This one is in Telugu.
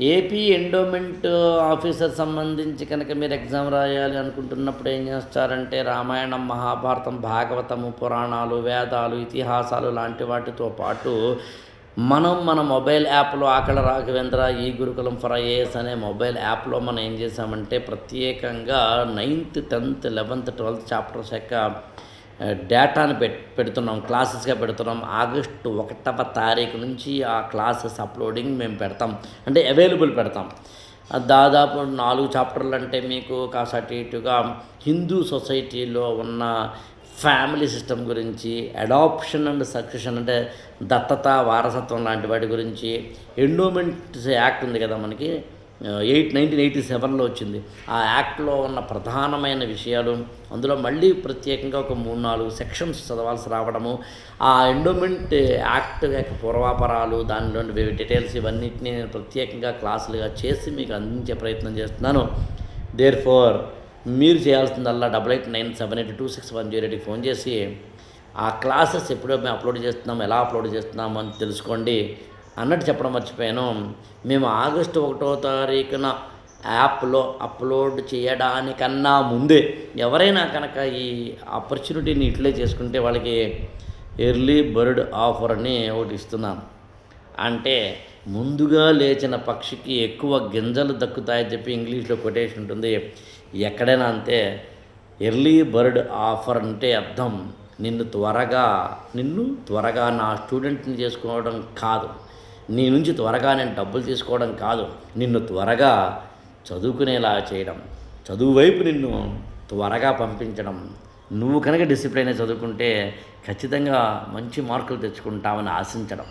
ఏపీ ఎండోమెంట్ ఆఫీసర్ సంబంధించి కనుక మీరు ఎగ్జామ్ రాయాలి అనుకుంటున్నప్పుడు ఏం చేస్తారంటే రామాయణం, మహాభారతం, భాగవతము, పురాణాలు, వేదాలు, ఇతిహాసాలు లాంటి వాటితో పాటు మన మొబైల్ యాప్లో ఆకళ రాఘవేంద్ర ఈ గురుకులం ఫర్ ఐఏఎస్ అనే మొబైల్ యాప్లో మనం ఏం చేసామంటే ప్రత్యేకంగా 9th 10th 11th 12th chapters యొక్క డేటాను పెడుతున్నాం, క్లాసెస్గా పెడుతున్నాం. ఆగస్టు 1వ తారీఖు నుంచి ఆ క్లాసెస్ అప్లోడింగ్ మేము పెడతాం, అంటే అవైలబుల్ పెడతాం. దాదాపు 4 చాప్టర్లు అంటే మీకు కాస్త అటు ఇటుగా హిందూ సొసైటీలో ఉన్న ఫ్యామిలీ సిస్టమ్ గురించి, అడాప్షన్ అండ్ సక్సెషన్ అంటే దత్తత, వారసత్వం లాంటి వాటి గురించి, ఎండోమెంట్స్ యాక్ట్ ఉంది కదా మనకి 1987లో వచ్చింది. ఆ యాక్ట్లో ఉన్న ప్రధానమైన విషయాలు, అందులో మళ్ళీ ప్రత్యేకంగా ఒక 3-4 సెక్షన్స్ చదవాల్సి రావడము, ఆ ఎండోమెంట్ యాక్ట్ యొక్క పూర్వాపరాలు, దానిలోని డీటెయిల్స్ ఇవన్నిటిని నేను ప్రత్యేకంగా క్లాసులుగా చేసి మీకు అందించే ప్రయత్నం చేస్తున్నాను. దేర్ ఫోర్ మీరు చేయాల్సిందల్లా 8897826108కి ఫోన్ చేసి ఆ క్లాసెస్ ఎప్పుడో మేము అప్లోడ్ చేస్తున్నాం, ఎలా అప్లోడ్ చేస్తున్నాము అని తెలుసుకోండి. అన్నట్టు చెప్పడం మర్చిపోయాను, మేము ఆగస్టు 1వ తారీఖున యాప్లో అప్లోడ్ చేయడానికన్నా ముందే ఎవరైనా కనుక ఈ ఆపర్చునిటీని యూటిలైజ్ చేసుకుంటే వాళ్ళకి ఎర్లీ బర్డ్ ఆఫర్ అని ఒకటి ఇస్తున్నాను. అంటే ముందుగా లేచిన పక్షికి ఎక్కువ గింజలు దక్కుతాయని చెప్పి ఇంగ్లీష్లో కొటేషన్ ఉంటుంది. ఎక్కడైనా అంతే. ఎర్లీ బర్డ్ ఆఫర్ అంటే అర్థం నిన్ను త్వరగా నా స్టూడెంట్ని చేసుకోవడం కాదు, నీ నుంచి త్వరగా నేను డబ్బులు తీసుకోవడం కాదు, నిన్ను త్వరగా చదువుకునేలా చేయడం, చదువు వైపు నిన్ను త్వరగా పంపించడం. నువ్వు కనుక డిసిప్లైన్ చదువుకుంటే ఖచ్చితంగా మంచి మార్కులు తెచ్చుకుంటామని ఆశించడం.